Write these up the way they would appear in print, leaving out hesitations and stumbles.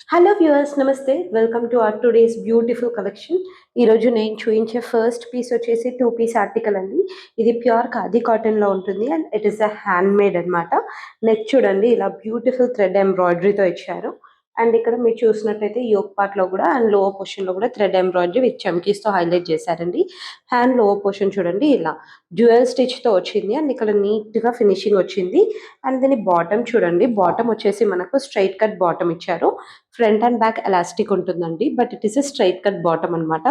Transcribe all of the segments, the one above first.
Hello viewers నమస్తే welcome to our today's beautiful collection. ఈరోజు నేను చూపించే ఫస్ట్ పీస్ వచ్చేసి 2 పీస్ ఆర్టికల్ అండి. ఇది ప్యూర్ ఖాదీ కాటన్లో ఉంటుంది and it is a hand made అనమాట. నెక్ చూడండి ఇలా బ్యూటిఫుల్ థ్రెడ్ ఎంబ్రాయిడరీతో ఇచ్చారు. అండ్ ఇక్కడ మీరు చూసినట్టయితే యోక్ పార్ట్లో కూడా అండ్ లోవర్ పోర్షన్లో కూడా థ్రెడ్ ఎంబ్రాయిడరీ విత్ చమ్కీస్తో హైలైట్ చేశారండి. హ్యాండ్ లోవర్ పోర్షన్ చూడండి ఇలా డ్యూయల్ స్టిచ్తో వచ్చింది అండ్ ఇక్కడ నీట్గా ఫినిషింగ్ వచ్చింది. అండ్ దీని బాటమ్ చూడండి, బాటమ్ వచ్చేసి మనకు స్ట్రైట్ కట్ బాటమ్ ఇచ్చారు. ఫ్రంట్ అండ్ బ్యాక్ ఎలాస్టిక్ ఉంటుందండి, but it is a straight cut bottom అనమాట.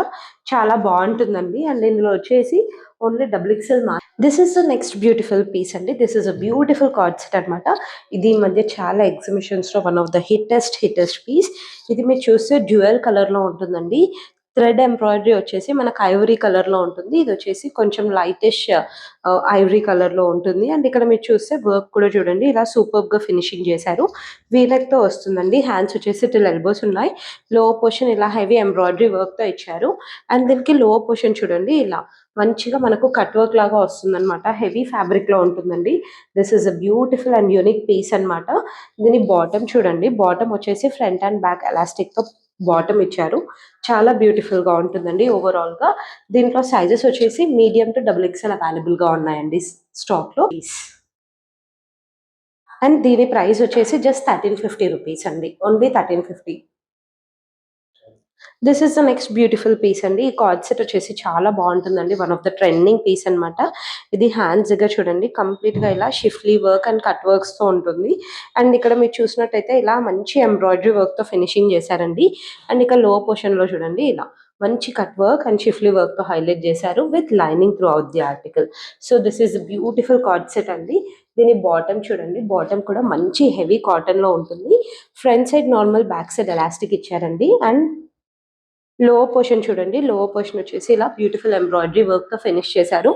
చాలా బాగుంటుందండి. అండ్ ఇందులో వచ్చేసి only double XL this is the next beautiful piece అండి. This is a beautiful card set అనమాట. ఇది ఈ మధ్య చాలా ఎగ్జిబిషన్స్ లో one of the hittest piece. ఇది మీరు చూస్తే డ్యూయల్ కలర్ లో ఉంటుందండి. థ్రెడ్ ఎంబ్రాయిడరీ వచ్చేసి మనకు ఐవరీ కలర్ లో ఉంటుంది. ఇది వచ్చేసి కొంచెం లైటిష్ ఐవరీ కలర్ లో ఉంటుంది. అండ్ ఇక్కడ మీరు చూస్తే వర్క్ కూడా చూడండి ఇలా సూపర్ గా ఫినిషింగ్ చేశారు. వీనెక్ తో వస్తుందండి. హ్యాండ్స్ వచ్చేసి టిల్ ఎల్బోస్ ఉన్నాయి. లోవర్ పోర్షన్ ఇలా హెవీ ఎంబ్రాయిడరీ వర్క్ తో ఇచ్చారు. అండ్ దీనికి లోవర్ పోర్షన్ చూడండి ఇలా మంచిగా మనకు కట్ వర్క్ లాగా వస్తుంది అనమాట. హెవీ ఫ్యాబ్రిక్ లో ఉంటుందండి. This is a beautiful and unique piece అనమాట. దీని బాటమ్ చూడండి, బాటమ్ వచ్చేసి ఫ్రంట్ అండ్ బ్యాక్ ఎలాస్టిక్ తో బాటమ్ ఇచ్చారు. చాలా బ్యూటిఫుల్ గా ఉంటుందండి ఓవరాల్ గా. దీంట్లో సైజెస్ వచ్చేసి medium to double XL available గా ఉన్నాయండి స్టాక్ లో. అండ్ దీని ప్రైస్ వచ్చేసి జస్ట్ 1350 రూపీస్ అండి, only 1350. This is the next beautiful piece అండి. ఈ కార్డ్ సెట్ వచ్చేసి చాలా బాగుంటుందండి. One of the trending piece అనమాట. ఇది హ్యాండ్స్ దగ్గర చూడండి కంప్లీట్ గా ఇలా schiffli work and cut works తో ఉంటుంది. అండ్ ఇక్కడ మీరు చూసినట్టయితే ఇలా మంచి ఎంబ్రాయిడరీ వర్క్ తో ఫినిషింగ్ చేశారండి. అండ్ ఇక్కడ లో పోర్షన్ లో చూడండి ఇలా మంచి cut work and schiffli work తో హైలైట్ చేశారు with lining through out the article. So this is beautiful card set అండి. దీని బాటమ్ చూడండి, బాటమ్ కూడా మంచి హెవీ కాటన్ లో ఉంటుంది. Front side normal, back side elastic ఇచ్చారండి. అండ్ లోవర్ పోర్షన్ చూడండి, లోవర్ పోర్షన్ వచ్చేసి ఇలా బ్యూటిఫుల్ ఎంబ్రాయిడరీ వర్క్ తో ఫినిష్ చేశారు.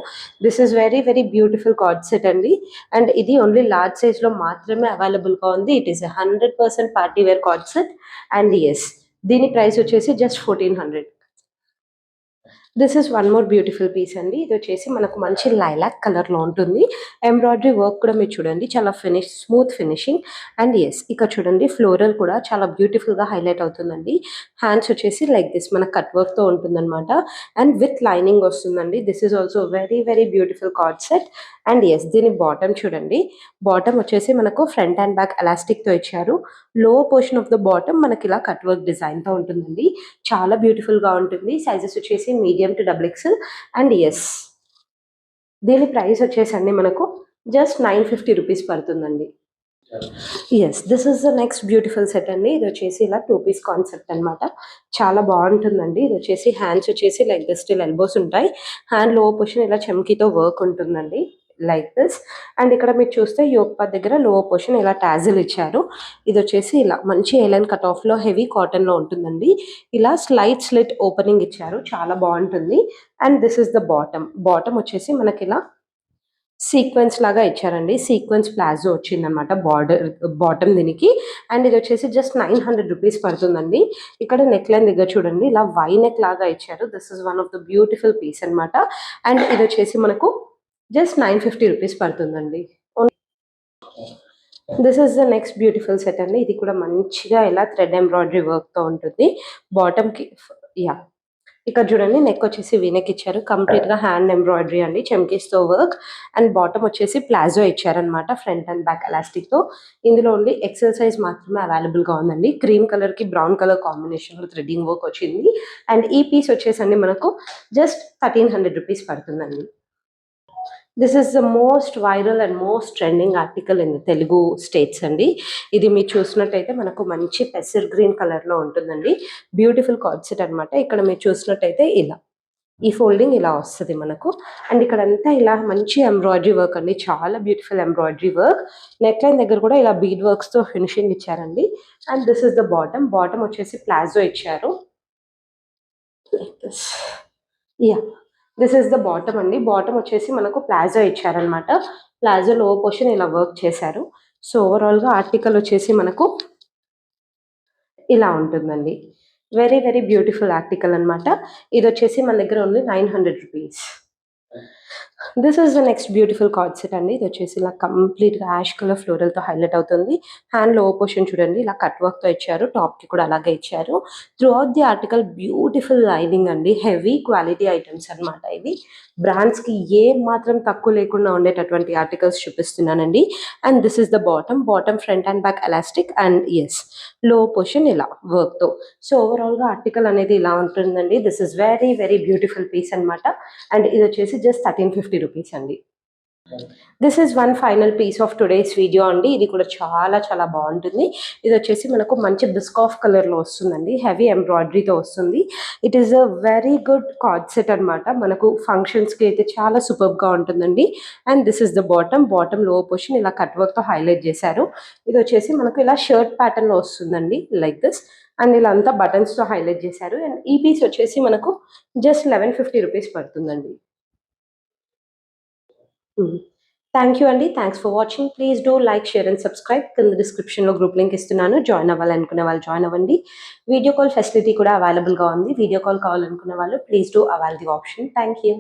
This is very very beautiful card set అండి. అండ్ ఇది ఓన్లీ లార్జ్ సైజ్ లో మాత్రమే అవైలబుల్ గా ఉంది. It is 100% party wear coord set. And yes, దీని ప్రైస్ వచ్చేసి just 1400. This is one more beautiful piece అండి. ఇది వచ్చేసి మనకు మంచి లైలాక్ కలర్ లో ఉంటుంది. ఎంబ్రాయిడరీ వర్క్ కూడా మీరు చూడండి చాలా స్మూత్ ఫినిషింగ్. అండ్ ఎస్, ఇక్కడ చూడండి ఫ్లోరల్ కూడా చాలా బ్యూటిఫుల్ గా హైలైట్ అవుతుందండి. హ్యాండ్స్ వచ్చేసి లైక్ దిస్ మన కట్ వర్క్ తో ఉంటుందన్నమాట. అండ్ విత్ లైనింగ్ వస్తుందండి. This is also very very beautiful card set. And yes, దీని బాటమ్ చూడండి, బాటమ్ వచ్చేసి మనకు ఫ్రంట్ అండ్ బ్యాక్ ఎలాస్టిక్ తో ఇచ్చారు. Lower portion of the bottom మనకి ఇలా కట్ వర్క్ డిజైన్ తో ఉంటుందండి. చాలా బ్యూటిఫుల్ గా ఉంటుంది. సైజెస్ వచ్చేసి medium to double XL. And yes, దీని ప్రైస్ వచ్చేసండి మనకు జస్ట్ 950 రూపీస్ పడుతుందండి. Yes, this is the next beautiful set అండి. ఇది వచ్చేసి ఇలా 2 పీస్ కాన్సెప్ట్ అనమాట. చాలా బాగుంటుందండి. ఇది వచ్చేసి హ్యాండ్స్ వచ్చేసి లైక్ దిస్ స్టిల్ ఎల్బోస్ ఉంటాయి. హ్యాండ్ లోవర్ పోర్షన్ ఇలా చమ్కీతో వర్క్ ఉంటుందండి లైక్ దిస్. అండ్ ఇక్కడ మీరు చూస్తే యోక్ పార్ట్ దగ్గర లోవర్ పోర్షన్ ఇలా టాజిల్ ఇచ్చారు. ఇది వచ్చేసి ఇలా మంచి ఎలైన్ కట్ ఆఫ్ లో హెవీ కాటన్ లో ఉంటుందండి. ఇలా స్లిట్ ఓపెనింగ్ ఇచ్చారు, చాలా బాగుంటుంది. And this is the bottom. Bottom వచ్చేసి మనకి ఇలా సీక్వెన్స్ లాగా ఇచ్చారండి. సీక్వెన్స్ ప్లాజో వచ్చిందనమాట బార్డర్ బాటమ్ దీనికి. అండ్ ఇది వచ్చేసి జస్ట్ 900 రూపీస్ పడుతుందండి. ఇక్కడ నెక్ లైన్ దగ్గర చూడండి ఇలా వై నెక్ లాగా ఇచ్చారు. This is one of the beautiful piece అనమాట. అండ్ ఇది వచ్చేసి మనకు జస్ట్ 950 రూపీస్ పడుతుందండి. This is the next beautiful set అండి. ఇది కూడా మంచిగా ఇలా థ్రెడ్ ఎంబ్రాయిడరీ వర్క్ తో ఉంటుంది. బాటమ్ కి యా, ఇక్కడ చూడండి నెక్ వచ్చేసి వీనెక్ ఇచ్చారు. కంప్లీట్ గా హ్యాండ్ ఎంబ్రాయిడరీ అండి, చెమ్కీస్ తో వర్క్. అండ్ బాటమ్ వచ్చేసి ప్లాజో ఇచ్చారనమాట ఫ్రంట్ అండ్ బ్యాక్ ఎలాస్టిక్ తో. ఇందులో ఓన్లీ ఎక్సెల్ సైజ్ మాత్రమే అవైలబుల్ గా ఉందండి. క్రీమ్ కలర్ కి బ్రౌన్ కలర్ కాంబినేషన్ లో థ్రెడ్డింగ్ వర్క్ వచ్చింది. అండ్ ఈ పీస్ వచ్చేసండి మనకు జస్ట్ 1300 రూపీస్ పడుతుందండి. This is the most viral and most trending article in Telugu states అండి. ఇది మీరు చూసినట్టయితే మనకు మంచి పెసర్ గ్రీన్ కలర్ లో ఉంటుందండి. బ్యూటిఫుల్ కార్డ్ సెట్ అనమాట. ఇక్కడ మీరు చూసినట్టయితే ఇలా ఈ ఫోల్డింగ్ ఇలా వస్తుంది మనకు. అండ్ ఇక్కడ అంతా ఇలా మంచి ఎంబ్రాయిడరీ వర్క్ అండి, చాలా beautiful embroidery work. Neck line దగ్గర కూడా ఇలా బీడ్ వర్క్స్ తో ఫినిషింగ్ ఇచ్చారండి. And this is the bottom. Bottom వచ్చేసి ప్లాజో ఇచ్చారు. Yeah, this is the bottom అండి. బాటమ్ వచ్చేసి మనకు ప్లాజో ఇచ్చారనమాట. ప్లాజో లో పోర్షన్ ఇలా వర్క్ చేశారు. సో ఓవరాల్ గా ఆర్టికల్ వచ్చేసి మనకు ఇలా ఉంటుందండి. వెరీ వెరీ బ్యూటిఫుల్ ఆర్టికల్ అనమాట. ఇది వచ్చేసి మన దగ్గర only 900 rupees. This is the next beautiful card set అండి. ఇది వచ్చేసి ఇలా కంప్లీట్‌గా యాష్ కలర్ ఫ్లోరల్‌తో హైలైట్ అవుతుంది. హ్యాండ్ లోవర్ పోర్షన్ చూడండి ఇలా కట్ వర్క్‌తో ఇచ్చారు. టాప్‌కి కూడా అలాగే ఇచ్చారు. Throughout the article beautiful lining అండి. హెవీ క్వాలిటీ ఐటెమ్స్ అన్నమాట ఇవి. బ్రాండ్స్‌కి ఏ మాత్రం తక్కువ లేకుండా ఉండేటటువంటి ఆర్టికల్స్ చూపిస్తున్నానండి. And this is the bottom. Bottom front and back elastic and yes lower portion ఇలా వర్క్‌తో. సో, ఓవరాల్‌గా ఆర్టికల్ అనేది ఇలా ఉంటుందండి. This is very, very beautiful piece అన్నమాట. అండ్ ఇది వచ్చేసి జస్ట్ 1350 రూపీస్ అండి. This is one final piece of today's video అండి. ఇది కూడా చాలా చాలా బాగుంటుంది. ఇది వచ్చేసి మనకు మంచి బిస్కాఫ్ కలర్లో వస్తుందండి. హెవీ ఎంబ్రాయిడరీతో వస్తుంది. It is a very good card set అనమాట. మనకు ఫంక్షన్స్కి అయితే చాలా సూపర్గా ఉంటుందండి. And this is the bottom. Bottom lower portion ఇలా కట్ వర్క్తో హైలైట్ చేశారు. ఇది వచ్చేసి మనకు ఇలా షర్ట్ ప్యాటర్న్లో వస్తుందండి లైక్ దిస్. అండ్ ఇలా అంతా బటన్స్తో హైలైట్ చేశారు. అండ్ ఈ పీస్ వచ్చేసి మనకు జస్ట్ 1150 రూపీస్ పడుతుందండి. థ్యాంక్ యూ అండి. Thanks for watching. Please do like, share and subscribe. కింద డిస్క్రిప్షన్‌లో గ్రూప్ లింక్ ఇస్తున్నాను. జాయిన్ అవ్వాలనుకునే వాళ్ళు జాయిన్ అవ్వండి. వీడియో కాల్ ఫెసిలిటీ కూడా అవైలబుల్‌గా ఉంది. వీడియో కాల్ కావాలనుకునే వాళ్ళు please do avail the option. Thank you.